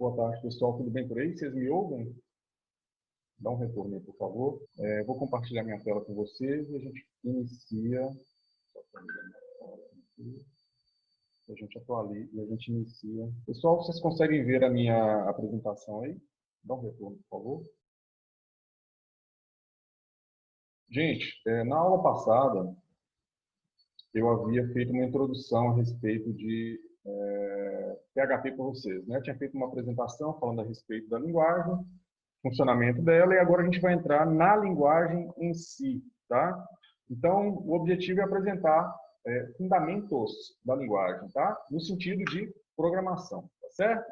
Boa tarde, pessoal. Tudo bem por aí? Vocês me ouvem? Dá um retorno aí, por favor. Vou compartilhar minha tela com vocês e a gente inicia. A gente atualiza e a gente inicia. Pessoal, vocês conseguem ver a minha apresentação aí? Dá um retorno, por favor. Gente, na aula passada, eu havia feito uma introdução a respeito de PHP para vocês, né? Eu tinha feito uma apresentação falando a respeito da linguagem, funcionamento dela, e agora a gente vai entrar na linguagem em si, tá? Então, o objetivo é apresentar fundamentos da linguagem, tá? No sentido de programação, tá certo?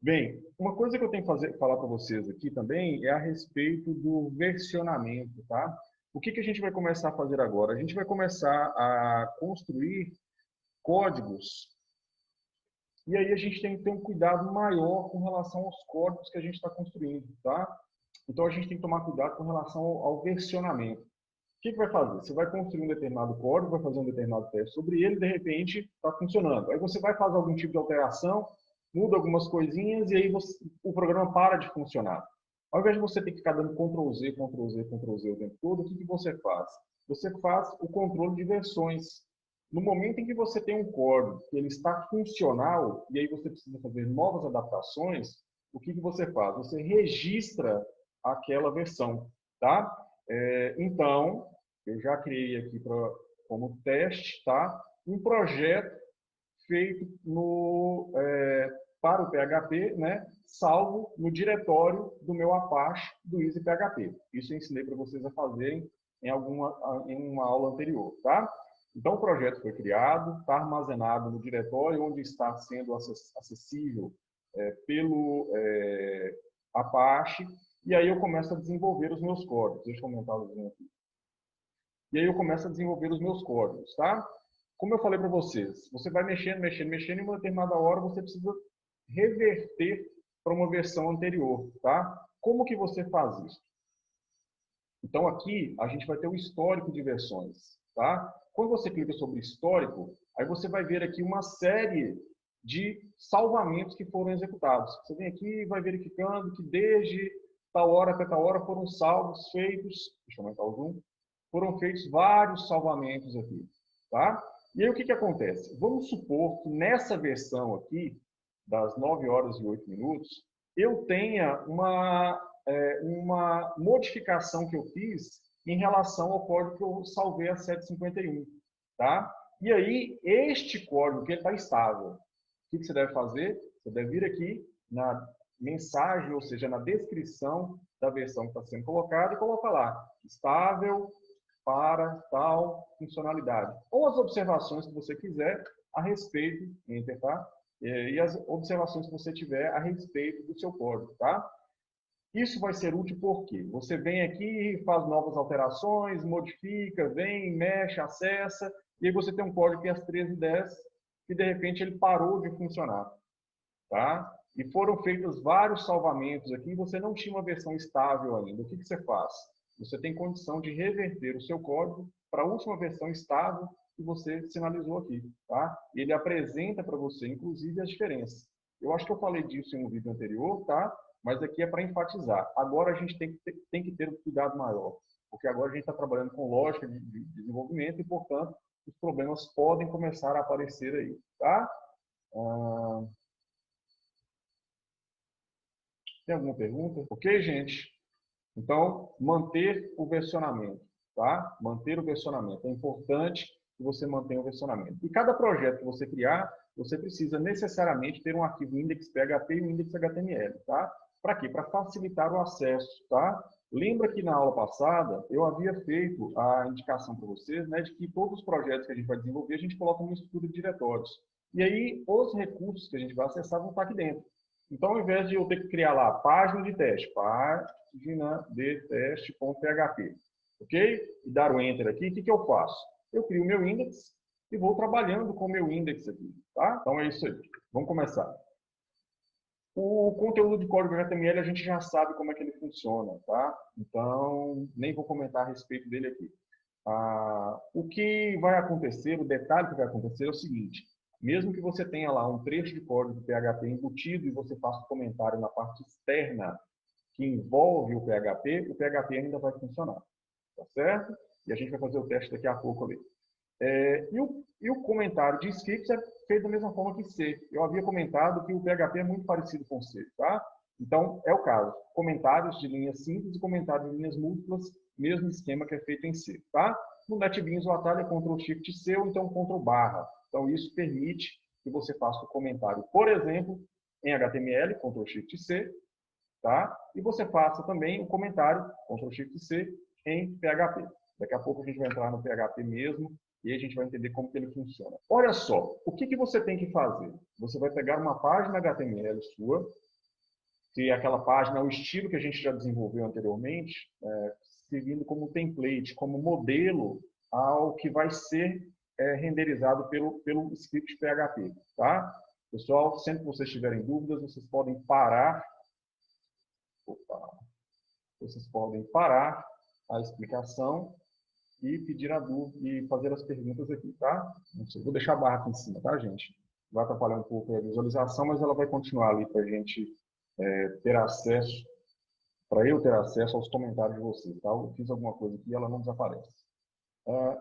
Bem, uma coisa que eu tenho que falar para vocês aqui também é a respeito do versionamento, tá? O que a gente vai começar a fazer agora? A gente vai começar a construir códigos e aí a gente tem que ter um cuidado maior com relação aos códigos que a gente está construindo, tá? Então a gente tem que tomar cuidado com relação ao versionamento. O que vai fazer? Você vai construir um determinado código, vai fazer um determinado teste sobre ele, de repente está funcionando. Aí você vai fazer algum tipo de alteração, muda algumas coisinhas e aí o programa para de funcionar. Ao invés de você ter que ficar dando Ctrl+Z, Ctrl+Z, Ctrl+Z o tempo todo, o que você faz? Você faz o controle de versões. No momento em que você tem um código que ele está funcional e aí você precisa fazer novas adaptações, o que você faz? Você registra aquela versão, tá? Então, eu já criei aqui como teste, tá? Um projeto feito para o PHP, né? Salvo no diretório do meu Apache do EasyPHP. Isso eu ensinei para vocês a fazerem em uma aula anterior, tá? Então, o projeto foi criado, está armazenado no diretório onde está sendo acessível pelo Apache, e aí eu começo a desenvolver os meus códigos. Deixa eu aumentar o zoom aqui. E aí eu começo a desenvolver os meus códigos, tá? Como eu falei para vocês, você vai mexendo, e em uma determinada hora você precisa reverter para uma versão anterior, tá? Como que você faz isso? Então, aqui, a gente vai ter o histórico de versões, tá? Quando você clica sobre histórico, aí você vai ver aqui uma série de salvamentos que foram executados. Você vem aqui e vai verificando que desde tal hora até tal hora foram salvos, feitos, deixa eu aumentar o zoom, foram feitos vários salvamentos aqui, tá? E aí o que acontece? Vamos supor que nessa versão aqui, das 9 horas e 8 minutos, eu tenha uma modificação que eu fiz em relação ao código que eu salvei a 751, tá? E aí, este código que está estável, o que você deve fazer? Você deve vir aqui na mensagem, ou seja, na descrição da versão que está sendo colocada e colocar lá, estável para tal funcionalidade. Ou as observações que você quiser a respeito, enter, tá? E as observações que você tiver a respeito do seu código, tá? Isso vai ser útil porque você vem aqui, faz novas alterações, modifica, vem, mexe, acessa, e aí você tem um código que é às 13h10, que de repente ele parou de funcionar, tá? E foram feitos vários salvamentos aqui, você não tinha uma versão estável ainda. O que você faz? Você tem condição de reverter o seu código para a última versão estável que você sinalizou aqui, tá? E ele apresenta para você, inclusive, as diferenças. Eu acho que eu falei disso em um vídeo anterior, tá? Mas aqui é para enfatizar. Agora a gente tem que ter um cuidado maior, porque agora a gente está trabalhando com lógica de desenvolvimento e, portanto, os problemas podem começar a aparecer aí, tá? Tem alguma pergunta? Ok, gente? Então, manter o versionamento, tá? Manter o versionamento. É importante que você mantenha o versionamento. E cada projeto que você criar, você precisa necessariamente ter um arquivo index.php e um index.html, tá? Para quê? Para facilitar o acesso, tá? Lembra que na aula passada eu havia feito a indicação para vocês, né, de que todos os projetos que a gente vai desenvolver, a gente coloca uma estrutura de diretórios. E aí, os recursos que a gente vai acessar vão estar aqui dentro. Então, ao invés de eu ter que criar lá página de teste, página de teste.php, ok? E dar o enter aqui, o que eu faço? Eu crio o meu index e vou trabalhando com o meu index aqui, tá? Então, é isso aí. Vamos começar. O conteúdo de código HTML a gente já sabe como é que ele funciona, tá? Então, nem vou comentar a respeito dele aqui. O que vai acontecer, o detalhe que vai acontecer é o seguinte. Mesmo que você tenha lá um trecho de código do PHP embutido e você faça um comentário na parte externa que envolve o PHP ainda vai funcionar. Tá certo? E a gente vai fazer o teste daqui a pouco ali. E o comentário de scripts é feito da mesma forma que C. Eu havia comentado que o PHP é muito parecido com C, tá? Então, é o caso. Comentários de linhas simples e comentários de linhas múltiplas, mesmo esquema que é feito em C, tá? No NetBeans o atalho é Ctrl+Shift+C ou então Ctrl+. Então, isso permite que você faça o comentário, por exemplo, em HTML, Ctrl+Shift+C, tá? E você faça também o comentário, Ctrl+Shift+C, em PHP. Daqui a pouco a gente vai entrar no PHP mesmo e a gente vai entender como que ele funciona. Olha só, o que você tem que fazer? Você vai pegar uma página HTML sua, que é aquela página, o estilo que a gente já desenvolveu anteriormente, servindo como template, como modelo ao que vai ser renderizado pelo script PHP. Tá? Pessoal, sempre que vocês tiverem dúvidas, vocês podem parar. Vocês podem parar a explicação e pedir a dúvida e fazer as perguntas aqui, tá? Não sei, vou deixar a barra aqui em cima, tá, gente? Vai atrapalhar um pouco a visualização, mas ela vai continuar ali para a gente ter acesso, para eu ter acesso aos comentários de vocês, tá? Eu fiz alguma coisa aqui e ela não desaparece.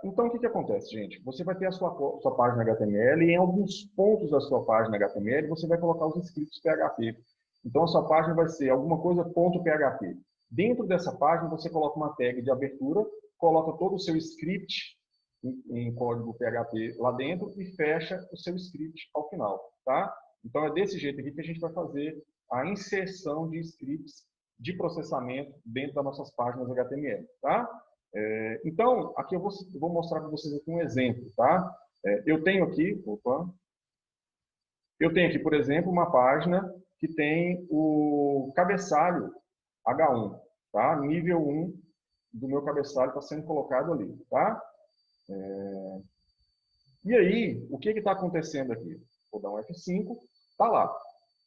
Então, o que acontece, gente? Você vai ter a sua página HTML e em alguns pontos da sua página HTML você vai colocar os scripts PHP. Então, a sua página vai ser alguma coisa .php. Dentro dessa página, você coloca uma tag de abertura, coloca todo o seu script em código PHP lá dentro e fecha o seu script ao final, tá? Então, é desse jeito aqui que a gente vai fazer a inserção de scripts de processamento dentro das nossas páginas HTML, tá? Então, aqui eu vou mostrar para vocês aqui um exemplo, tá? Eu tenho aqui, por exemplo, uma página que tem o cabeçalho H1, tá? Nível 1 do meu cabeçalho está sendo colocado ali, tá? E aí, o que está acontecendo aqui? Vou dar um F5, tá lá.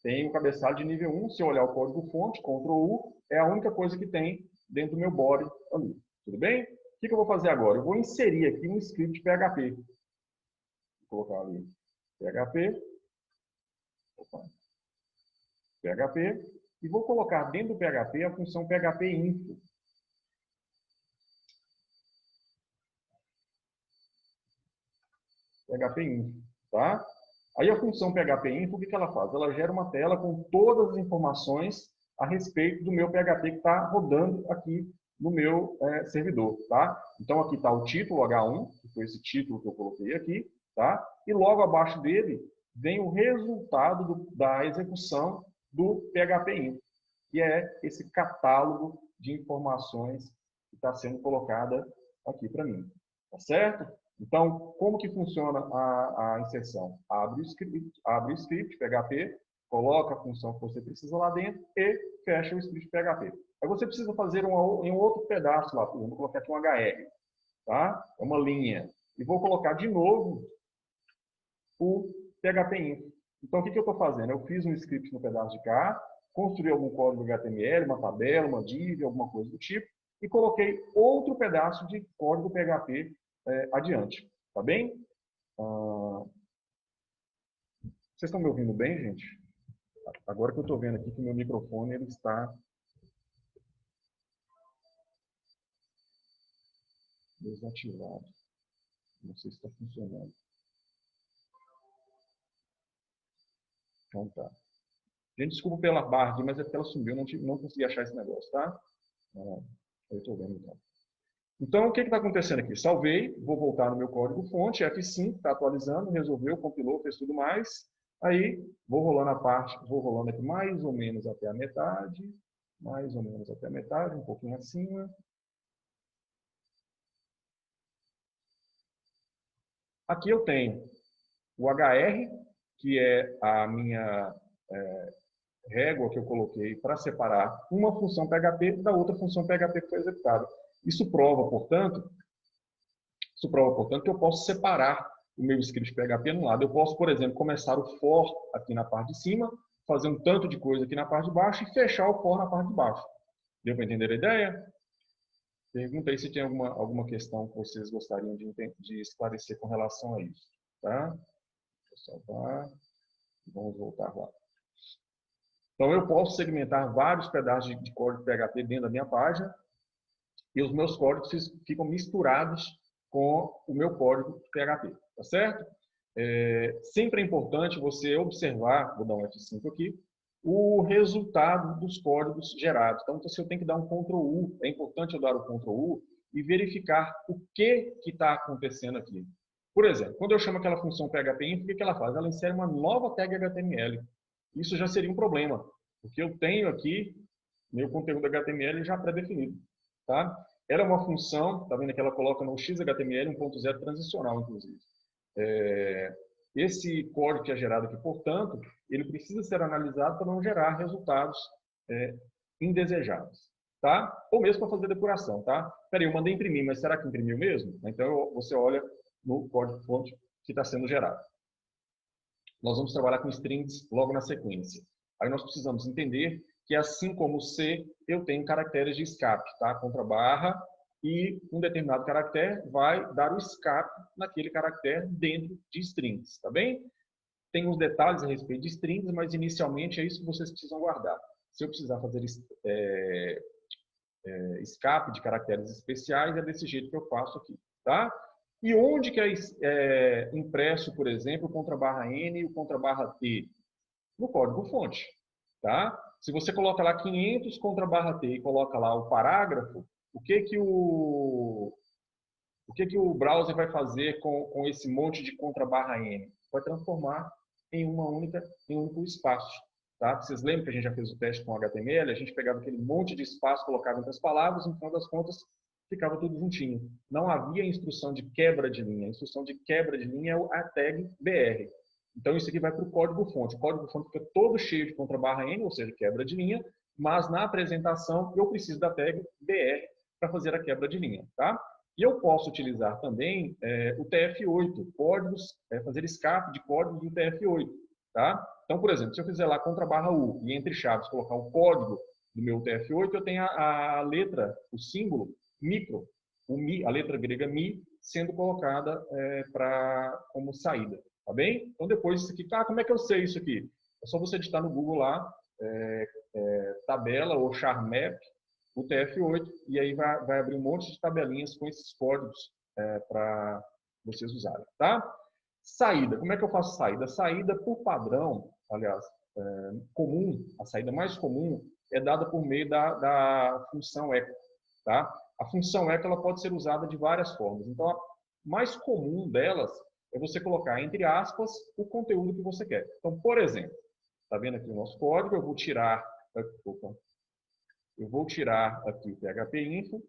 Tem o cabeçalho de nível 1, se eu olhar o código fonte, Ctrl+U, é a única coisa que tem dentro do meu body ali. Tudo bem? O que eu vou fazer agora? Eu vou inserir aqui um script PHP. Vou colocar ali PHP, PHP, e vou colocar dentro do PHP a função PHP-info. PHP-info, tá? Aí a função PHP-info, o que ela faz? Ela gera uma tela com todas as informações a respeito do meu PHP que está rodando aqui no meu servidor, tá? Então aqui está o título H1, que foi esse título que eu coloquei aqui, tá? E logo abaixo dele vem o resultado da execução do PHP-info, que é esse catálogo de informações que está sendo colocada aqui para mim, tá certo? Então, como que funciona a inserção? Abre o script PHP, coloca a função que você precisa lá dentro e fecha o script PHP. Aí você precisa fazer em um outro pedaço lá, vou colocar aqui um HR, tá? É uma linha. E vou colocar de novo o PHP-info. Então, o que eu estou fazendo? Eu fiz um script no pedaço de cá, construí algum código HTML, uma tabela, uma div, alguma coisa do tipo, e coloquei outro pedaço de código PHP adiante. Tá bem? Vocês estão me ouvindo bem, gente? Agora que eu estou vendo aqui que o meu microfone ele está desativado. Não sei se está funcionando. Então tá. Gente, desculpa pela barra aqui, mas é porque ela sumiu, não consegui achar esse negócio, tá? Eu estou vendo então. Então, o que está acontecendo aqui? Salvei, vou voltar no meu código-fonte, F5, está atualizando, resolveu, compilou, fez tudo mais. Aí, vou rolando a parte, vou rolando aqui mais ou menos até a metade, um pouquinho acima. Aqui eu tenho o HR, que é a minha régua que eu coloquei para separar uma função PHP da outra função PHP que foi executada. Isso prova, portanto, que eu posso separar o meu script PHP no lado. Eu posso, por exemplo, começar o for aqui na parte de cima, fazer um tanto de coisa aqui na parte de baixo e fechar o for na parte de baixo. Deu para entender a ideia? Pergunta aí se tem alguma questão que vocês gostariam de esclarecer com relação a isso. Tá? Deixa eu salvar. Vamos voltar lá. Então, eu posso segmentar vários pedaços de código PHP dentro da minha página e os meus códigos ficam misturados com o meu código PHP, tá certo? Sempre é importante você observar, vou dar um F5 aqui, o resultado dos códigos gerados. Então, se eu tenho que dar um Ctrl U, é importante eu dar o Ctrl U e verificar o que está acontecendo aqui. Por exemplo, quando eu chamo aquela função PHP, o que ela faz? Ela insere uma nova tag HTML. Isso já seria um problema, porque eu tenho aqui meu conteúdo HTML já pré-definido. Tá? Ela é uma função, tá vendo que ela coloca no XHTML 1.0 transicional, inclusive. Esse código que é gerado aqui, portanto, ele precisa ser analisado para não gerar resultados indesejados. Tá? Ou mesmo para fazer depuração. Tá? Peraí, eu mandei imprimir, mas será que imprimiu mesmo? Então, você olha no código-fonte que está sendo gerado. Nós vamos trabalhar com strings logo na sequência. Aí nós precisamos entender que, assim como o C, eu tenho caracteres de escape, tá? Contra barra, e um determinado caractere vai dar o escape naquele caractere dentro de strings, tá bem? Tem uns detalhes a respeito de strings, mas inicialmente é isso que vocês precisam guardar. Se eu precisar fazer escape de caracteres especiais, é desse jeito que eu faço aqui, tá? E onde que é impresso, por exemplo, o contra barra N e o contra barra T? No código-fonte, tá? Se você coloca lá 500 contra barra T e coloca lá o parágrafo, o que o browser vai fazer com esse monte de contra barra N? Vai transformar em um único espaço. Tá? Vocês lembram que a gente já fez o teste com HTML? A gente pegava aquele monte de espaço, colocava entre as palavras, e no final das contas ficava tudo juntinho. Não havia instrução de quebra de linha. A instrução de quebra de linha é a tag BR. Então, isso aqui vai para o código-fonte. O código-fonte fica todo cheio de contra barra N, ou seja, quebra de linha, mas na apresentação eu preciso da tag BR para fazer a quebra de linha. Tá? E eu posso utilizar também o TF8, fazer escape de códigos do TF8. Tá? Então, por exemplo, se eu fizer lá contra barra U e entre chaves colocar o código do meu TF8, eu tenho a letra, o símbolo micro, a letra grega mi, sendo colocada como saída. Tá bem? Então, depois isso aqui, como é que eu sei isso aqui? É só você digitar no Google lá, tabela ou char map, o TF8, e aí vai abrir um monte de tabelinhas com esses códigos para vocês usarem. Tá? Saída. Como é que eu faço saída? Saída, por padrão, aliás, comum, a saída mais comum é dada por meio da função echo. Tá? A função echo ela pode ser usada de várias formas. Então, a mais comum delas é você colocar, entre aspas, o conteúdo que você quer. Então, por exemplo, está vendo aqui o nosso código, eu vou tirar aqui o PHP info,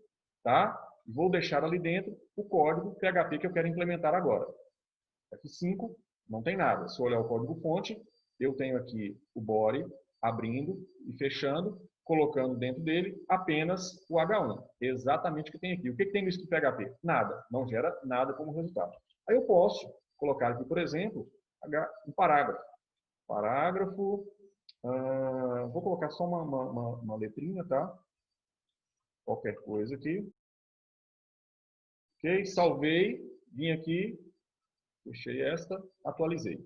tá? Vou deixar ali dentro o código PHP que eu quero implementar agora. F5, não tem nada. Se eu olhar o código-fonte, eu tenho aqui o body abrindo e fechando, colocando dentro dele apenas o H1. Exatamente o que tem aqui. O que tem no PHP? Nada. Não gera nada como resultado. Aí eu posso colocar aqui, por exemplo, um parágrafo. Vou colocar só uma letrinha, tá? Qualquer coisa aqui. Ok, salvei, vim aqui, fechei esta, atualizei.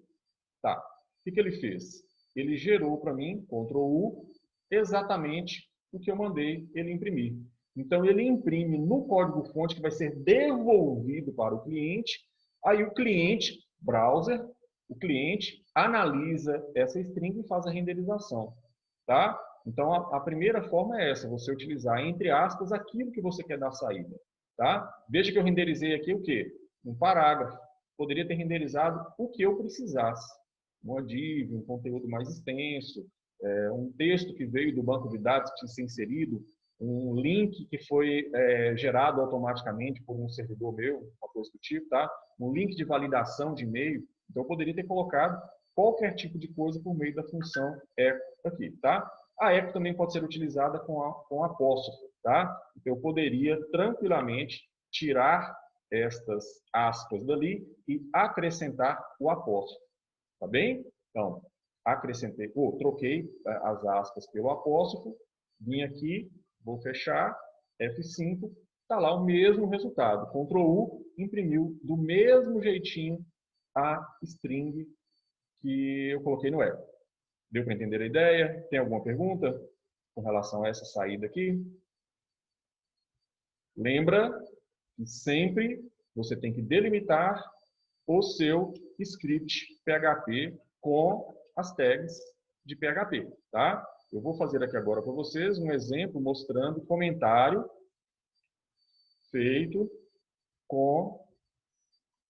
Tá, o que ele fez? Ele gerou para mim, Ctrl U, exatamente o que eu mandei ele imprimir. Então, ele imprime no código-fonte que vai ser devolvido para o cliente. Aí o cliente, browser, o cliente analisa essa string e faz a renderização. Tá? Então, a primeira forma é essa, você utilizar, entre aspas, aquilo que você quer dar saída. Tá? Veja que eu renderizei aqui o quê? Um parágrafo. Poderia ter renderizado o que eu precisasse. Uma div, um conteúdo mais extenso, um texto que veio do banco de dados que tinha que ser inserido, um link que foi gerado automaticamente por um servidor meu, uma coisa do tipo, tá? Um link de validação de e-mail. Então, eu poderia ter colocado qualquer tipo de coisa por meio da função echo aqui, tá? A echo também pode ser utilizada com apóstrofo, tá? Então, eu poderia tranquilamente tirar estas aspas dali e acrescentar o apóstrofo, tá bem? Então, troquei as aspas pelo apóstrofo, vim aqui, vou fechar, F5, está lá o mesmo resultado. Ctrl U imprimiu do mesmo jeitinho a string que eu coloquei no eco. Deu para entender a ideia? Tem alguma pergunta com relação a essa saída aqui? Lembra que sempre você tem que delimitar o seu script PHP com as tags de PHP, tá? Eu vou fazer aqui agora para vocês um exemplo mostrando comentário feito com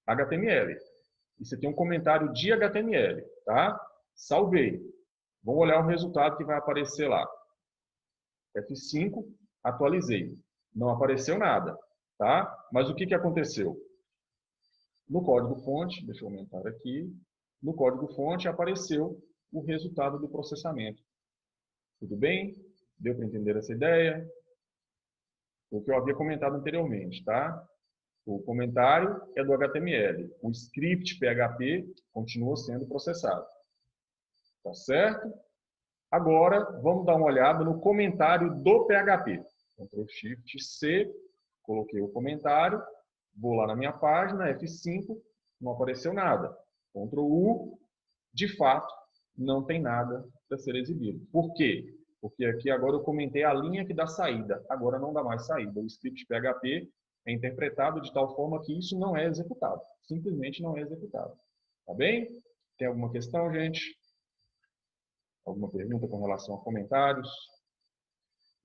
HTML. E você tem um comentário de HTML, tá? Salvei. Vamos olhar o resultado que vai aparecer lá. F5, atualizei. Não apareceu nada, tá? Mas o que aconteceu? No código-fonte, deixa eu aumentar aqui, no código-fonte apareceu o resultado do processamento. Tudo bem? Deu para entender essa ideia? O que eu havia comentado anteriormente, tá? O comentário é do HTML. O script PHP continua sendo processado. Tá certo? Agora, vamos dar uma olhada no comentário do PHP. Ctrl Shift C, coloquei o comentário, vou lá na minha página, F5, não apareceu nada. Ctrl U, de fato, não tem nada para ser exibido. Por quê? Porque aqui agora eu comentei a linha que dá saída. Agora não dá mais saída. O script PHP é interpretado de tal forma que isso não é executado. Simplesmente não é executado. Tá bem? Tem alguma questão, gente? Alguma pergunta com relação a comentários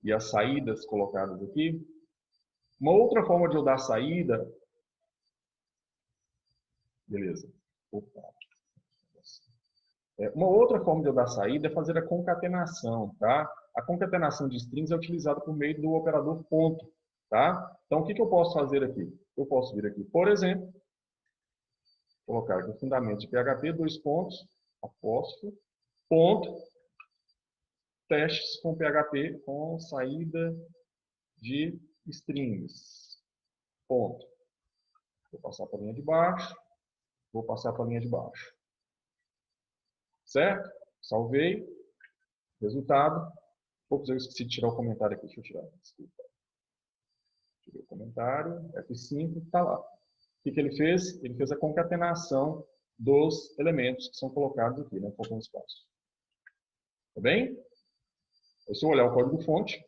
e as saídas colocadas aqui? Uma outra forma de eu dar saída... Beleza. Opa. Uma outra forma de eu dar saída é fazer a concatenação, tá? A concatenação de strings é utilizada por meio do operador ponto, tá? Então, o que eu posso fazer aqui? Eu posso vir aqui, por exemplo, colocar aqui o fundamento de PHP, dois pontos, apóstrofo, ponto, testes com PHP com saída de strings, ponto. Vou passar para a linha de baixo, vou passar para a linha de baixo. Certo? Salvei. Resultado. Ops, eu esqueci de tirar o comentário aqui. Deixa eu tirar. Desculpa. Tirei o comentário. F5, está lá. O que ele fez? Ele fez a concatenação dos elementos que são colocados aqui, né? Faltando espaço. Tá bem? Se eu olhar o código-fonte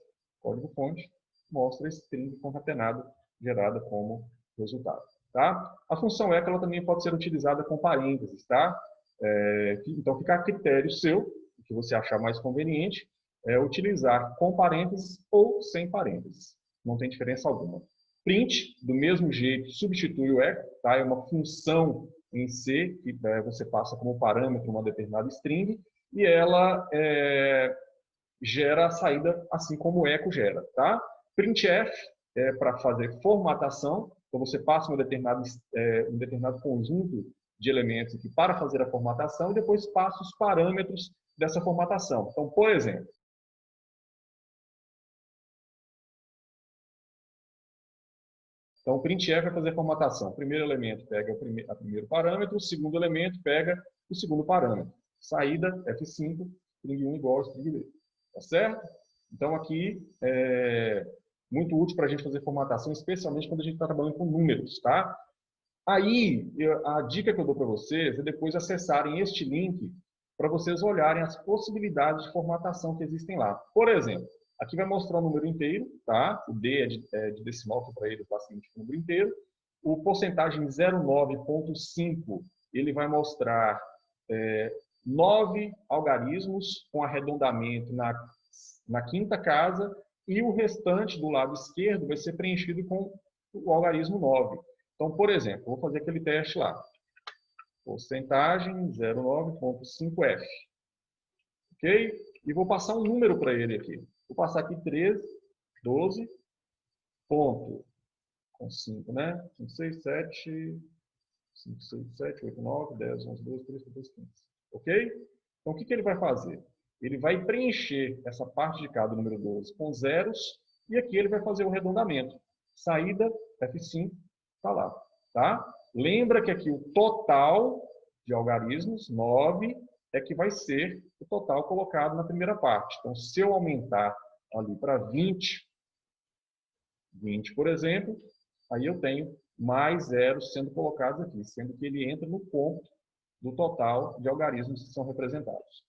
mostra string concatenado gerada como resultado. Tá? A função echo ela também pode ser utilizada com parênteses, tá? Então fica a critério seu, o que você achar mais conveniente, utilizar com parênteses ou sem parênteses. Não tem diferença alguma. Print, do mesmo jeito, substitui o echo, tá? É uma função em C, que você passa como parâmetro uma determinada string, e ela gera a saída assim como o echo gera, tá? Printf é para fazer formatação, então você passa um determinado conjunto de elementos aqui para fazer a formatação e depois passa os parâmetros dessa formatação. Então, por exemplo, o printf vai fazer a formatação. O primeiro elemento pega o primeiro parâmetro, o segundo elemento pega o segundo parâmetro. Saída, F5, string 1 igual a string 2. Tá certo? Então, aqui é muito útil para a gente fazer formatação, especialmente quando a gente está trabalhando com números, tá? Aí, a dica que eu dou para vocês é depois acessarem este link para vocês olharem as possibilidades de formatação que existem lá. Por exemplo, aqui vai mostrar o número inteiro, tá? O D é de decimal, que para ele está significando o número inteiro. O porcentagem 0,9.5, ele vai mostrar 9 algarismos com arredondamento na quinta casa e o restante do lado esquerdo vai ser preenchido com o algarismo 9. Então, por exemplo, vou fazer aquele teste lá. Porcentagem 0,9.5f. Ok? E vou passar um número para ele aqui. Vou passar aqui 13, 12, ponto, com 5, né? 5, 6, 7, 5, 6, 7, 8, 9, 10, 11, 12, 13, 14, 15. Ok? Então, o que ele vai fazer? Ele vai preencher essa parte de cada número 12 com zeros e aqui ele vai fazer o arredondamento. Saída, F5, está lá. Tá? Lembra que aqui o total de algarismos, 9, é que vai ser o total colocado na primeira parte. Então, se eu aumentar ali para 20, por exemplo, aí eu tenho mais zeros sendo colocados aqui, sendo que ele entra no ponto do total de algarismos que são representados.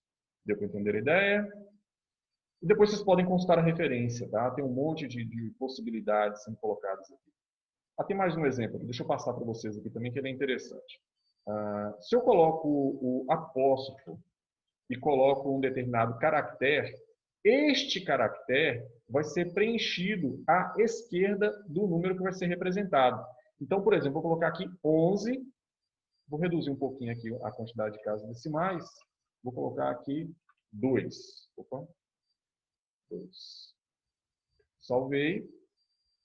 Deu para entender a ideia? E depois vocês podem consultar a referência, tá? Tem um monte de possibilidades sendo colocadas aqui. Tem mais um exemplo, deixa eu passar para vocês aqui também, que ele é interessante. Se eu coloco o apóstrofo e coloco um determinado caractere, este caractere vai ser preenchido à esquerda do número que vai ser representado. Então, por exemplo, vou colocar aqui 11, vou reduzir um pouquinho aqui a quantidade de casas decimais, vou colocar aqui 2. Opa, 2. Salvei,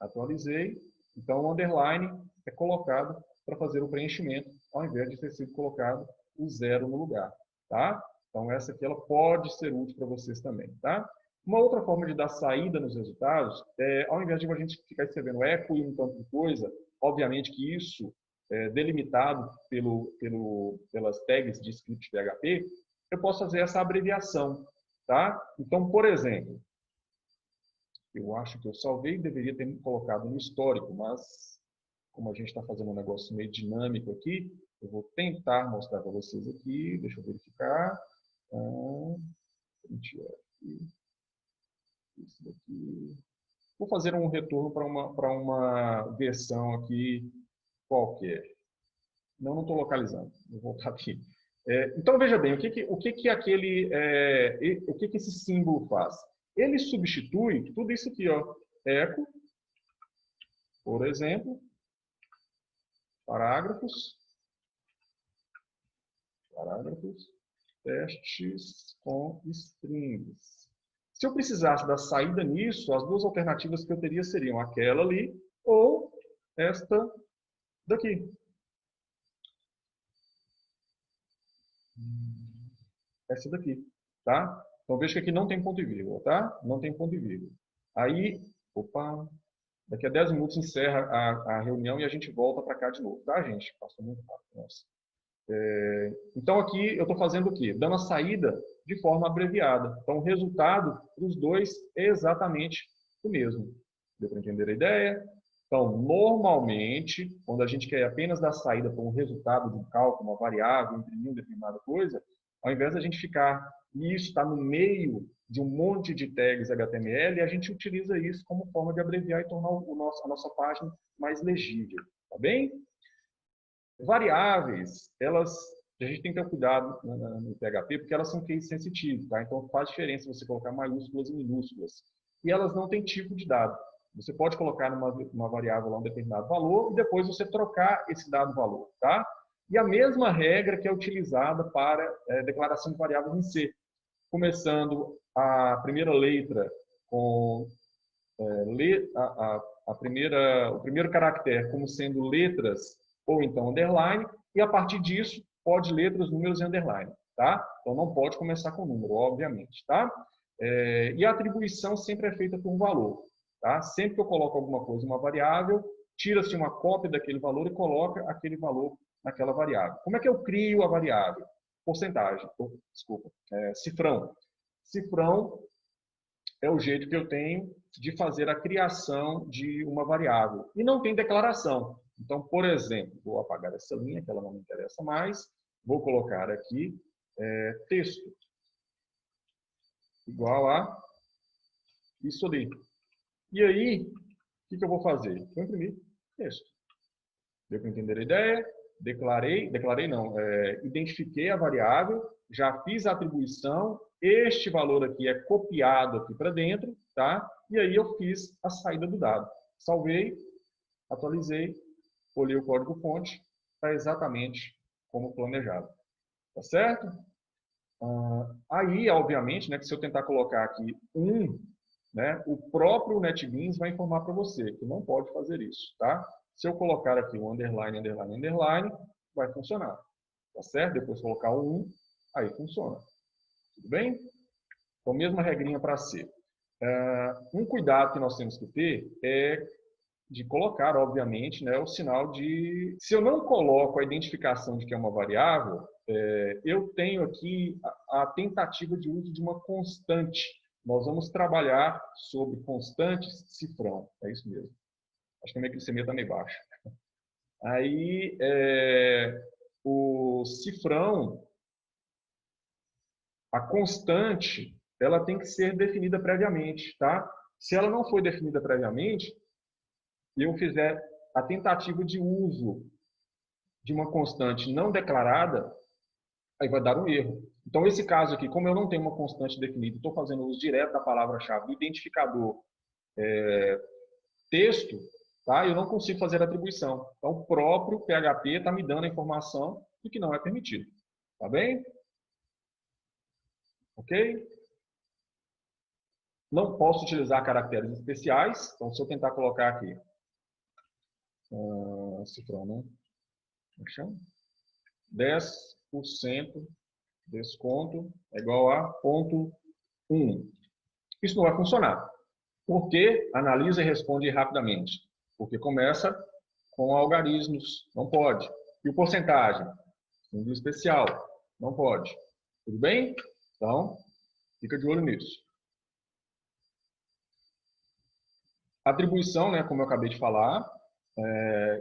atualizei. Então, o underline é colocado para fazer o preenchimento, ao invés de ter sido colocado o 0 no lugar. Tá? Então, essa aqui ela pode ser útil para vocês também. Tá? Uma outra forma de dar saída nos resultados é, ao invés de a gente ficar escrevendo eco e um tanto de coisa, obviamente que isso é delimitado pelas tags de script PHP, eu posso fazer essa abreviação. Tá? Então, por exemplo, eu acho que eu salvei e deveria ter colocado no histórico, mas como a gente está fazendo um negócio meio dinâmico aqui, eu vou tentar mostrar para vocês aqui. Deixa eu verificar. Isso daqui. Vou fazer um retorno para uma versão aqui qualquer. Não estou localizando. Vou voltar aqui. Então, veja bem, o que esse símbolo faz? Ele substitui tudo isso aqui, ó, eco, por exemplo, parágrafos, testes com strings. Se eu precisasse da saída nisso, as duas alternativas que eu teria seriam aquela ali ou esta daqui. Essa daqui, tá? Então veja que aqui não tem ponto e vírgula, tá? Não tem ponto e vírgula. Aí, opa, daqui a 10 minutos encerra a reunião e a gente volta para cá de novo, tá, gente? Passou muito rápido, nossa. Então aqui eu estou fazendo o quê? Dando a saída de forma abreviada. Então o resultado para os dois é exatamente o mesmo. Deu para entender a ideia? Então, normalmente, quando a gente quer apenas dar saída para um resultado de um cálculo, uma variável, imprimir uma determinada coisa, ao invés da gente ficar, e isso está no meio de um monte de tags HTML, a gente utiliza isso como forma de abreviar e tornar a nossa página mais legível. Tá bem? Variáveis, a gente tem que ter cuidado no PHP, porque elas são case sensitive, tá? Então faz diferença você colocar maiúsculas e minúsculas. E elas não têm tipo de dado. Você pode colocar numa variável lá um determinado valor e depois você trocar esse dado valor, tá? E a mesma regra que é utilizada para declaração de variáveis em C. Começando a primeira letra com o primeiro caractere como sendo letras ou então underline, e a partir disso pode letras, números e underline, tá? Então não pode começar com número, obviamente, tá? E a atribuição sempre é feita por um valor, tá? Sempre que eu coloco alguma coisa em uma variável, tira-se uma cópia daquele valor e coloca aquele valor naquela variável. Como é que eu crio a variável? Porcentagem, desculpa, cifrão. Cifrão é o jeito que eu tenho de fazer a criação de uma variável. E não tem declaração. Então, por exemplo, vou apagar essa linha, que ela não me interessa mais. Vou colocar aqui texto igual a isso ali. E aí, o que eu vou fazer? Vou imprimir texto. Deu para entender a ideia? Declarei não, identifiquei a variável, já fiz a atribuição, este valor aqui é copiado aqui para dentro, tá? E aí eu fiz a saída do dado. Salvei, atualizei, olhei o código-fonte, está exatamente como planejado. Tá certo? Aí, obviamente, né, que se eu tentar colocar aqui né, o próprio NetBeans vai informar para você que não pode fazer isso, tá? Se eu colocar aqui um underline, underline, underline, vai funcionar. Tá certo? Depois colocar um, aí funciona. Tudo bem? Então, mesma regrinha para C. Um cuidado que nós temos que ter é de colocar, obviamente, né, o sinal de... Se eu não coloco a identificação de que é uma variável, eu tenho aqui a tentativa de uso de uma constante. Nós vamos trabalhar sobre constantes cifrão. É isso mesmo. Acho que a minha glicemia está meio baixa. Aí, o cifrão, a constante, ela tem que ser definida previamente, tá? Se ela não foi definida previamente, e eu fizer a tentativa de uso de uma constante não declarada, aí vai dar um erro. Então, esse caso aqui, como eu não tenho uma constante definida, estou fazendo uso direto da palavra-chave do identificador texto, tá? Eu não consigo fazer a atribuição. Então, o próprio PHP está me dando a informação de que não é permitido. Tá bem? Ok? Não posso utilizar caracteres especiais. Então, se eu tentar colocar aqui, cifrão, né? Como chama? 10% desconto é igual a 0,1. Isso não vai funcionar. Por que? Analisa e responde rapidamente. Porque começa com algarismos. Não pode. E o porcentagem? Símbolo especial. Não pode. Tudo bem? Então, fica de olho nisso. Atribuição, né, como eu acabei de falar.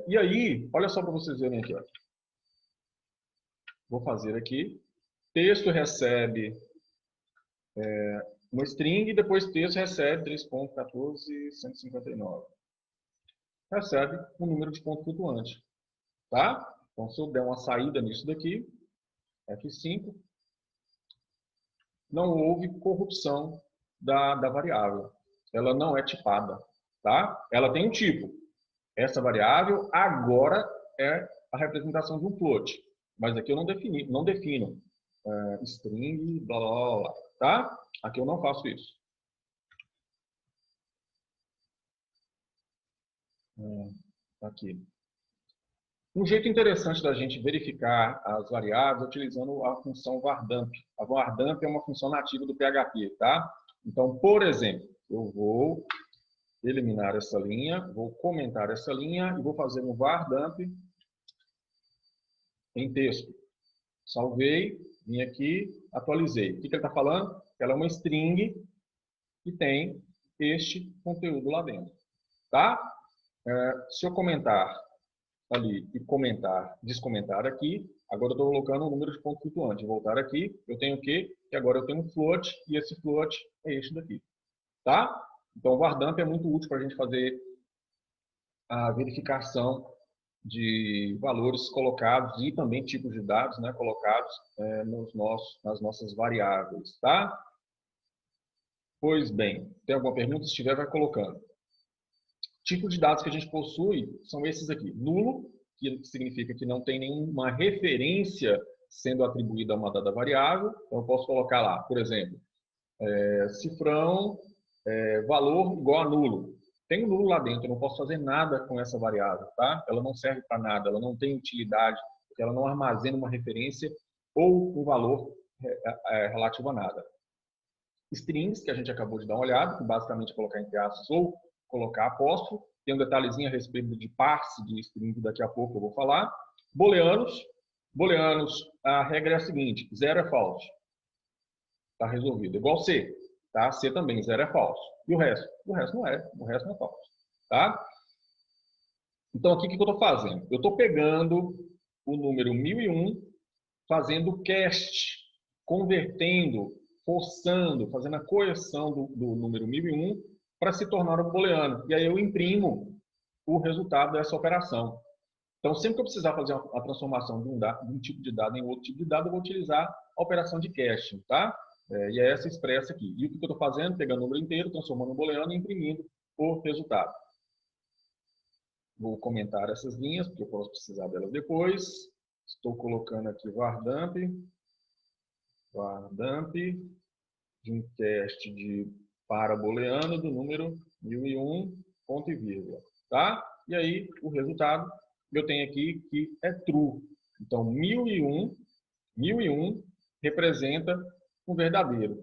E aí, olha só para vocês verem aqui. Ó. Vou fazer aqui. Texto recebe uma string e depois texto recebe 3.14.159. Recebe um número de ponto flutuante. Tá? Então, se eu der uma saída nisso daqui, F5, não houve corrupção da variável. Ela não é tipada. Tá? Ela tem um tipo. Essa variável agora é a representação de um float. Mas aqui eu não defino string, blá, blá, blá, tá? Aqui eu não faço isso. Aqui. Um jeito interessante da gente verificar as variáveis é utilizando a função vardamp. A vardamp é uma função nativa do PHP, tá? Então, por exemplo, eu vou eliminar essa linha, vou comentar essa linha e vou fazer um vardamp em texto. Salvei, vim aqui, atualizei. O que ele está falando? Ela é uma string que tem este conteúdo lá dentro. Tá? Se eu comentar ali e comentar, descomentar aqui, agora eu estou colocando um número de ponto flutuante. Voltar aqui, eu tenho o quê? Que agora eu tenho um float e esse float é este daqui. Tá? Então, o vardamp é muito útil para a gente fazer a verificação de valores colocados e também tipos de dados, né, colocados nas nossas variáveis, tá? Pois bem, tem alguma pergunta? Se tiver, vai colocando. Tipos de dados que a gente possui são esses aqui. Nulo, que significa que não tem nenhuma referência sendo atribuída a uma dada variável. Então, eu posso colocar lá, por exemplo, cifrão, valor igual a nulo. Tem um nulo lá dentro, eu não posso fazer nada com essa variável, tá? Ela não serve para nada, ela não tem utilidade, porque ela não armazena uma referência ou um valor relativo a nada. Strings, que a gente acabou de dar uma olhada, que basicamente é colocar entre aspas ou colocar apóstrofo. Tem um detalhezinho a respeito de parse de string, daqui a pouco eu vou falar. Booleanos. Booleanos, a regra é a seguinte, 0 é falso. Está resolvido. Igual C. Tá? C também, 0 é falso. E o resto? O resto não é. O resto não é falso. Tá? Então, aqui o que eu estou fazendo? Eu estou pegando o número 1001, fazendo cast, convertendo, forçando, fazendo a correção do número 1001 para se tornar um booleano. E aí eu imprimo o resultado dessa operação. Então, sempre que eu precisar fazer a transformação de um tipo de dado em outro tipo de dado, eu vou utilizar a operação de casting, tá? E é essa expressa aqui. E o que eu estou fazendo? Pegando o número inteiro, transformando em booleano e imprimindo o resultado. Vou comentar essas linhas, porque eu posso precisar delas depois. Estou colocando aqui vardamp de um teste de para booleano do número 1001, ponto e vírgula. Tá? E aí, o resultado, eu tenho aqui que é true. Então, 1001 representa um verdadeiro.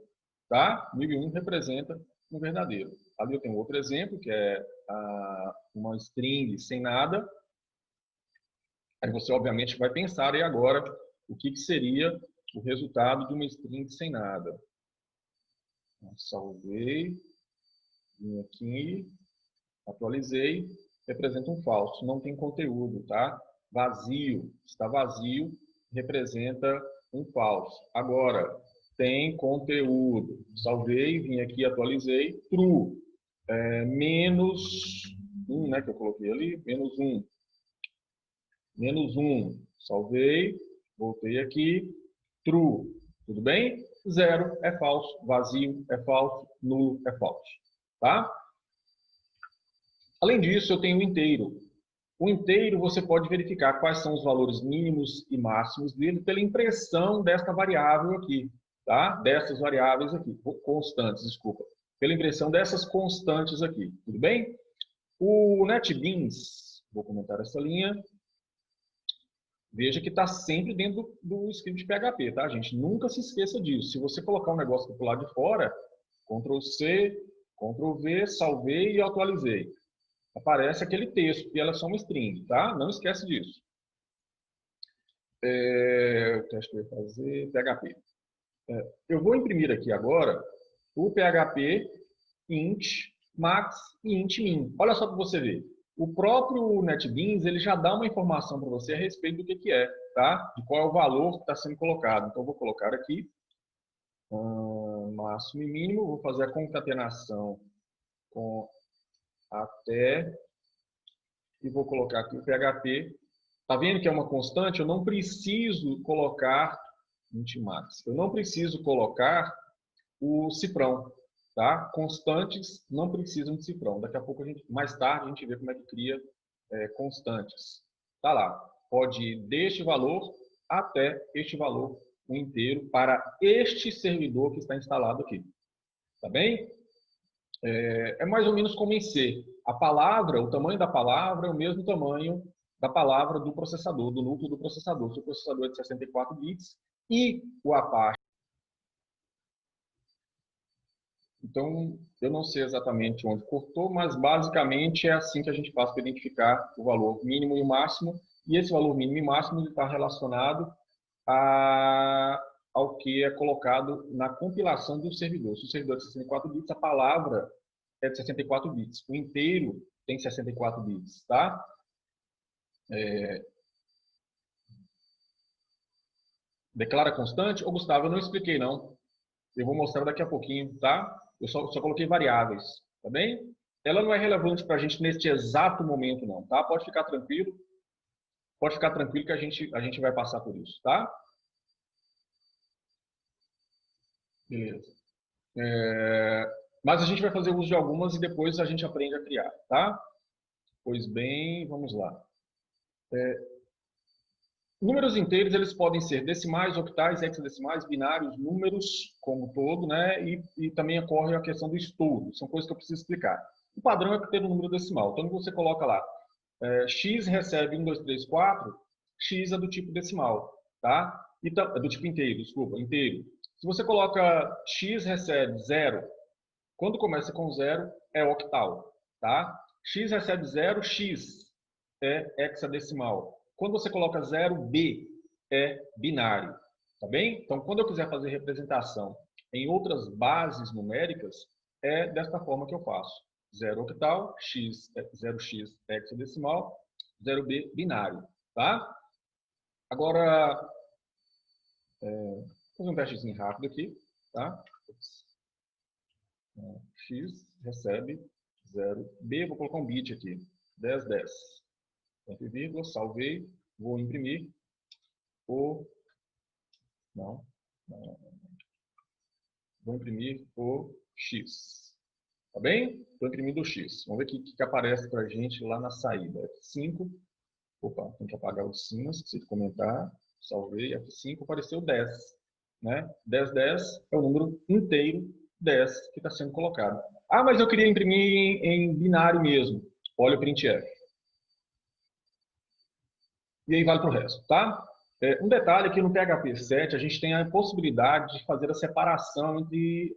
Tá? 1001 representa um verdadeiro. Ali eu tenho outro exemplo, que é uma string sem nada. Aí você, obviamente, vai pensar aí agora o que seria o resultado de uma string sem nada. Salvei, vim aqui, atualizei, representa um falso, não tem conteúdo, tá? Vazio, está vazio, representa um falso. Agora, tem conteúdo. Salvei, vim aqui, atualizei. True. Menos 1, né, que eu coloquei ali. Menos 1. Menos 1. Salvei. Voltei aqui. True. Tudo bem? 0 é falso. Vazio é falso. Nulo é falso. Tá? Além disso, eu tenho o inteiro. O inteiro você pode verificar quais são os valores mínimos e máximos dele pela impressão desta variável aqui, tá? Dessas variáveis aqui, constantes, desculpa. Pela impressão dessas constantes aqui, tudo bem? O NetBeans, vou comentar essa linha. Veja que está sempre dentro do script PHP, tá, gente? Nunca se esqueça disso. Se você colocar um negócio para o lado de fora, Ctrl C, Ctrl V, salvei e atualizei. Aparece aquele texto, e ela é só uma string, tá? Não esquece disso. O teste que eu ia fazer, PHP. Eu vou imprimir aqui agora o PHP int max e int min. Olha só para você ver. O próprio NetBeans, ele já dá uma informação para você a respeito do que é, tá? De qual é o valor que está sendo colocado. Então, eu vou colocar aqui máximo e mínimo. Vou fazer a concatenação com até e vou colocar aqui o PHP. Tá vendo que é uma constante? Eu não preciso colocar int max. Eu não preciso colocar o cifrão, tá? Constantes não precisam de cifrão. Daqui a pouco mais tarde a gente vê como é que cria constantes. Tá lá. Pode ir deste valor até este valor o inteiro para este servidor que está instalado aqui. Tá bem? É mais ou menos como em C. A palavra, o tamanho da palavra é o mesmo tamanho da palavra do processador, do núcleo do processador. Se o processador é de 64 bits e o Apache. Então, eu não sei exatamente onde cortou, mas basicamente é assim que a gente faz para identificar o valor mínimo e o máximo. E esse valor mínimo e máximo está relacionado ao que é colocado na compilação do servidor. Se o servidor é de 64 bits, a palavra é de 64 bits. O inteiro tem 64 bits, tá? Declara constante? Ô, Gustavo, eu não expliquei, não. Eu vou mostrar daqui a pouquinho, tá? Eu só coloquei variáveis, tá bem? Ela não é relevante para a gente neste exato momento, não, tá? Pode ficar tranquilo. Pode ficar tranquilo que a gente vai passar por isso, tá? Beleza. Mas a gente vai fazer uso de algumas e depois a gente aprende a criar, tá? Pois bem, vamos lá. Números inteiros, eles podem ser decimais, octais, hexadecimais, binários, números como um todo, né? E também ocorre a questão do estouro. São coisas que eu preciso explicar. O padrão é ter um número decimal. Então, você coloca lá, x recebe 1, 2, 3, 4, x é do tipo decimal, tá? Então, é do tipo inteiro, desculpa, inteiro. Se você coloca x recebe 0, quando começa com 0, é octal, tá? X recebe 0, x é hexadecimal. Quando você coloca 0, B é binário, tá bem? Então, quando eu quiser fazer representação em outras bases numéricas, é desta forma que eu faço. 0 octal, x, 0x hexadecimal, 0b binário, tá? Agora, vou fazer um testezinho rápido aqui, tá? X recebe 0b, vou colocar um bit aqui, 10, 10. Ponto e vírgula, salvei, vou imprimir o... Não. Vou imprimir o X. Tá bem? Estou imprimindo o X. Vamos ver o que aparece para a gente lá na saída. F5. Opa, tem que apagar os sinos, preciso comentar. Salvei. F5, apareceu 10. Né? 10, 10 é o número inteiro 10 que está sendo colocado. Ah, mas eu queria imprimir em binário mesmo. Olha o printf. E aí vale para o resto, tá? Um detalhe aqui no PHP 7, a gente tem a possibilidade de fazer a separação entre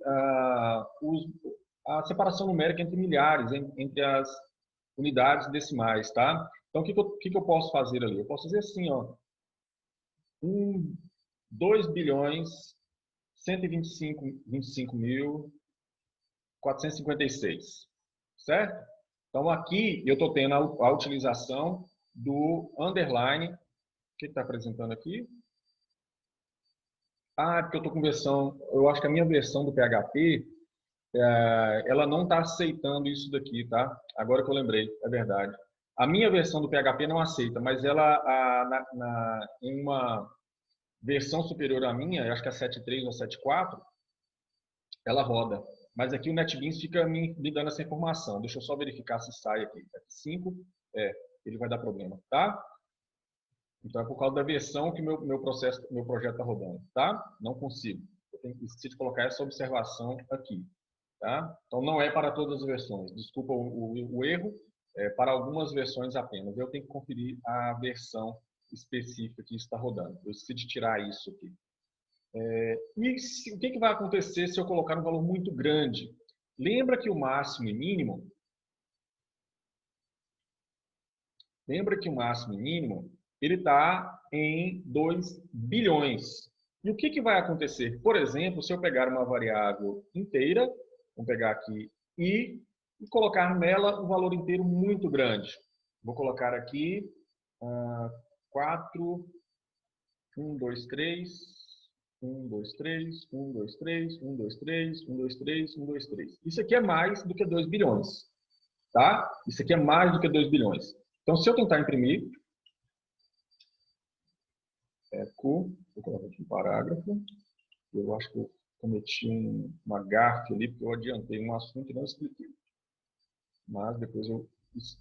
a separação numérica entre milhares, entre as unidades decimais, tá? Então, o que eu posso fazer ali? Eu posso fazer assim, ó, 2 bilhões 125 mil 456, certo? Então, aqui eu estou tendo a utilização do underline, que está apresentando aqui, Ah, porque eu estou com versão... Eu acho que a minha versão do PHP, ela não está aceitando isso daqui, tá? Agora que eu lembrei, é verdade. A minha versão do PHP não aceita, mas ela, em uma versão superior à minha, eu acho que a 7.3 ou 7.4, ela roda. Mas aqui o NetBeans fica me dando essa informação. Deixa eu só verificar se sai aqui. 5, ele vai dar problema, tá? Então é por causa da versão que meu projeto está rodando, tá? Não consigo. Eu tenho que esqueci de colocar essa observação aqui, tá? Então não é para todas as versões. Desculpa o erro, é para algumas versões apenas. Eu tenho que conferir a versão específica que está rodando. Eu esqueci de tirar isso aqui. O que vai acontecer se eu colocar um valor muito grande? Lembra que o máximo e mínimo, ele está em 2 bilhões. E o que vai acontecer? Por exemplo, se eu pegar uma variável inteira, vamos pegar aqui e colocar nela um valor inteiro muito grande. Vou colocar aqui 4, 1, 2, 3, 1, 2, 3, 1, 2, 3, 1, 2, 3, 1, 2, 3, 1, 2, 3. Isso aqui é mais do que 2 bilhões. Tá? Isso aqui é mais do que 2 bilhões. Então, se eu tentar imprimir, vou colocar aqui um parágrafo. Eu acho que eu cometi uma gafe ali, porque eu adiantei um assunto e não expliquei. Mas depois eu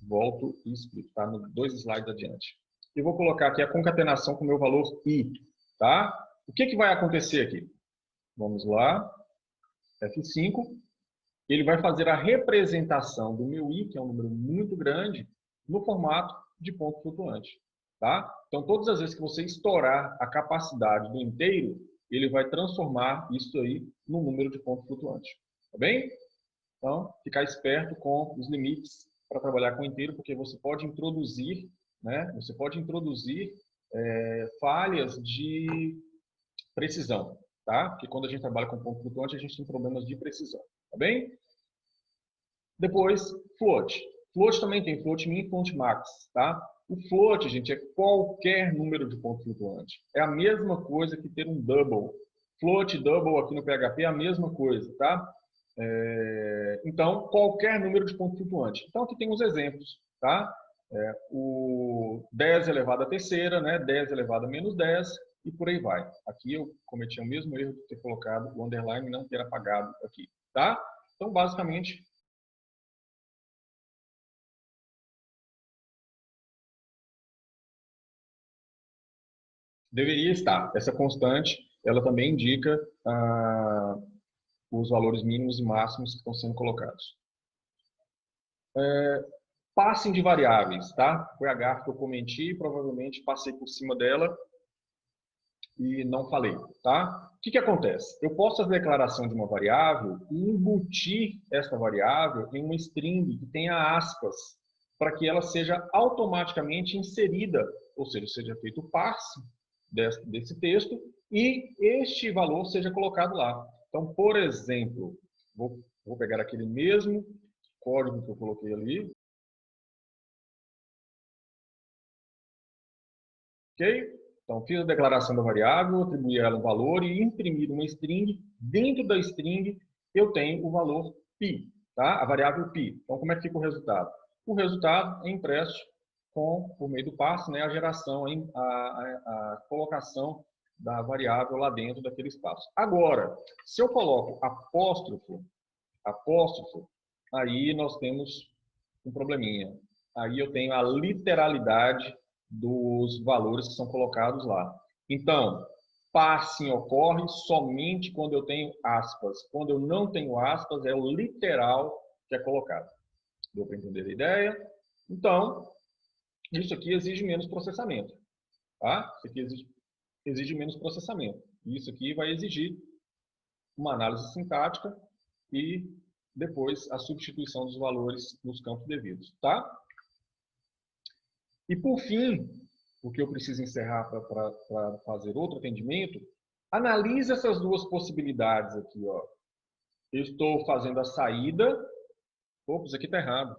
volto e explico, tá? Nos 2 slides adiante. Eu vou colocar aqui a concatenação com o meu valor i, tá? O que vai acontecer aqui? Vamos lá, F5. Ele vai fazer a representação do meu i, que é um número muito grande, no formato de ponto flutuante. Tá? Então, todas as vezes que você estourar a capacidade do inteiro, ele vai transformar isso aí no número de ponto flutuante. Tá bem? Então, ficar esperto com os limites para trabalhar com inteiro, porque você pode introduzir, né? Você pode introduzir falhas de precisão, tá? Porque quando a gente trabalha com ponto flutuante, a gente tem problemas de precisão, tá bem? Depois, float. Float também tem float min e float max, tá? O float, gente, é qualquer número de ponto flutuante. É a mesma coisa que ter um double. Float, double aqui no PHP é a mesma coisa, tá? Então, qualquer número de ponto flutuante. Então, aqui tem os exemplos, tá? O 10 elevado à terceira, né? 10 elevado a menos 10 e por aí vai. Aqui eu cometi o mesmo erro de ter colocado o underline e não ter apagado aqui, tá? Então, basicamente, deveria estar. Essa constante, ela também indica os valores mínimos e máximos que estão sendo colocados. Passing de variáveis, tá? Foi a gafe que eu cometi, provavelmente passei por cima dela e não falei, tá? O que acontece? Eu posso fazer a declaração de uma variável e embutir essa variável em uma string que tenha aspas, para que ela seja automaticamente inserida, ou seja feito o passe desse texto e este valor seja colocado lá. Então, por exemplo, vou pegar aquele mesmo código que eu coloquei ali, ok? Então, fiz a declaração da variável, atribuí a ela um valor e imprimir uma string. Dentro da string, eu tenho o valor π, tá? A variável π. Então, como é que fica o resultado? O resultado é impresso por meio do passe, né, a geração, a colocação da variável lá dentro daquele espaço. Agora, se eu coloco apóstrofo, aí nós temos um probleminha. Aí eu tenho a literalidade dos valores que são colocados lá. Então, passing ocorre somente quando eu tenho aspas. Quando eu não tenho aspas, é o literal que é colocado. Deu para entender a ideia? Então, isso aqui exige menos processamento. Tá? Isso aqui exige menos processamento. Isso aqui vai exigir uma análise sintática e depois a substituição dos valores nos campos devidos. Tá? E por fim, o que eu preciso encerrar para fazer outro atendimento, analise essas duas possibilidades aqui. Ó. Eu estou fazendo a saída. Opa, isso aqui está errado.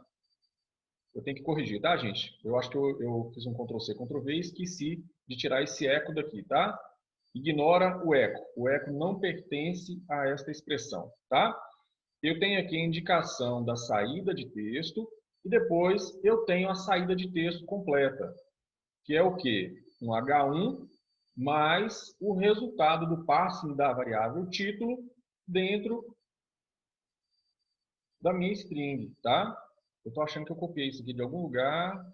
Eu tenho que corrigir, tá, gente? Eu acho que eu fiz um Ctrl+C, Ctrl+V e esqueci de tirar esse eco daqui, tá? Ignora o eco. O eco não pertence a esta expressão, tá? Eu tenho aqui a indicação da saída de texto e depois eu tenho a saída de texto completa, que é o quê? Um H1 mais o resultado do parsing da variável título dentro da minha string, tá? Eu estou achando que eu copiei isso aqui de algum lugar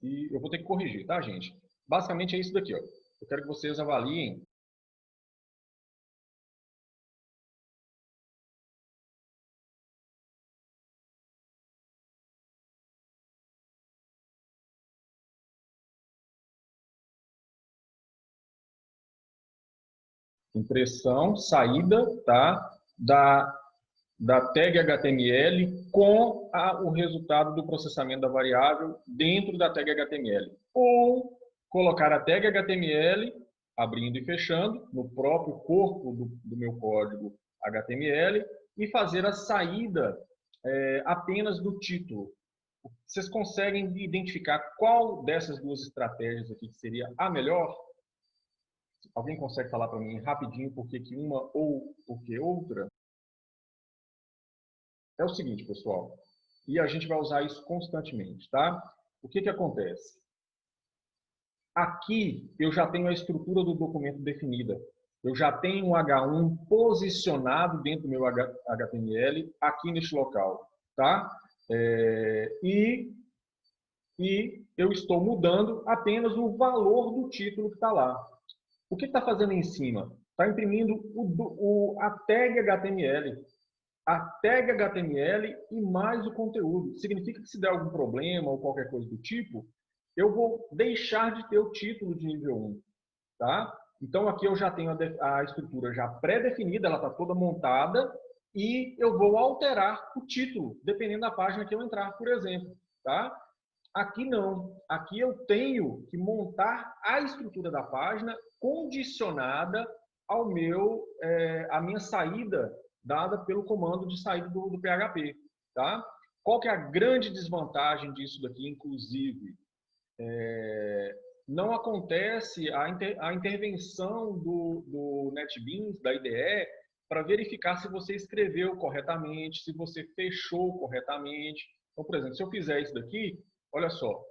e eu vou ter que corrigir, tá, gente? Basicamente é isso daqui, ó. Eu quero que vocês avaliem. Impressão, saída, tá? Da tag HTML com o resultado do processamento da variável dentro da tag HTML. Ou colocar a tag HTML, abrindo e fechando, no próprio corpo do meu código HTML e fazer a saída apenas do título. Vocês conseguem identificar qual dessas duas estratégias aqui que seria a melhor? Alguém consegue falar para mim rapidinho por que uma ou por que outra? É o seguinte, pessoal, e a gente vai usar isso constantemente, tá? O que acontece? Aqui eu já tenho a estrutura do documento definida. Eu já tenho um H1 posicionado dentro do meu HTML aqui neste local, tá? E eu estou mudando apenas o valor do título que está lá. O que está fazendo em cima? Está imprimindo a tag HTML. A tag HTML e mais o conteúdo. Significa que se der algum problema ou qualquer coisa do tipo, eu vou deixar de ter o título de nível 1. Tá? Então, aqui eu já tenho a estrutura já pré-definida, ela está toda montada, e eu vou alterar o título, dependendo da página que eu entrar, por exemplo. Tá? Aqui não. Aqui eu tenho que montar a estrutura da página condicionada ao à minha saída dada pelo comando de saída do PHP. Tá? Qual que é a grande desvantagem disso daqui, inclusive? Não acontece a intervenção do NetBeans, da IDE, para verificar se você escreveu corretamente, se você fechou corretamente. Então, por exemplo, se eu fizer isso daqui, olha só,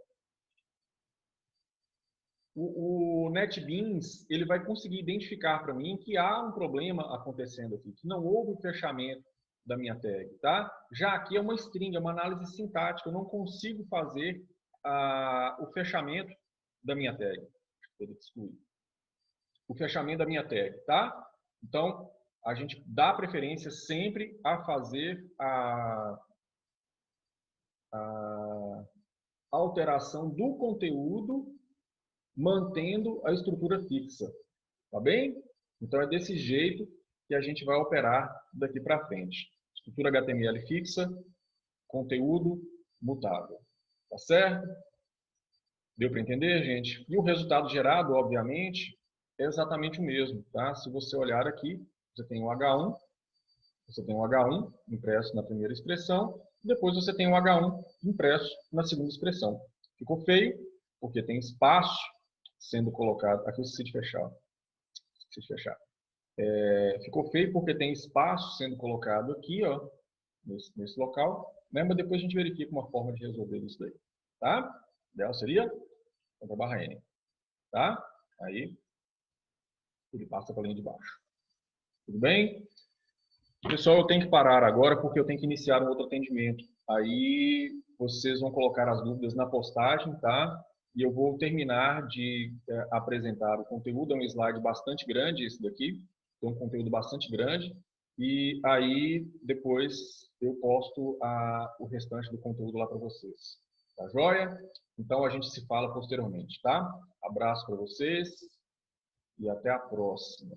o NetBeans ele vai conseguir identificar para mim que há um problema acontecendo aqui, que não houve o fechamento da minha tag, tá? Já aqui é uma string, é uma análise sintática, eu não consigo fazer o fechamento da minha tag. Deixa eu excluir. O fechamento da minha tag, tá? Então, a gente dá preferência sempre a fazer a alteração do conteúdo mantendo a estrutura fixa, tá bem? Então é desse jeito que a gente vai operar daqui para frente. Estrutura HTML fixa, conteúdo mutável, tá certo? Deu para entender, gente? E o resultado gerado, obviamente, é exatamente o mesmo, tá? Se você olhar aqui, você tem um H1 impresso na primeira expressão, depois você tem um H1 impresso na segunda expressão. Ficou feio, porque tem espaço sendo colocado. Aqui eu esqueci de fechar. Ficou feio porque tem espaço sendo colocado aqui, ó, nesse local, né? Mas depois a gente verifica uma forma de resolver isso daí. Tá? O ideal seria contra a barra N. Tá? Aí ele passa para a linha de baixo. Tudo bem? Pessoal, eu tenho que parar agora porque eu tenho que iniciar um outro atendimento. Aí vocês vão colocar as dúvidas na postagem, tá? E eu vou terminar de apresentar o conteúdo. É um slide bastante grande esse daqui. Tem um conteúdo bastante grande. E aí depois eu posto o restante do conteúdo lá para vocês. Tá joia? Então a gente se fala posteriormente, tá? Abraço para vocês e até a próxima.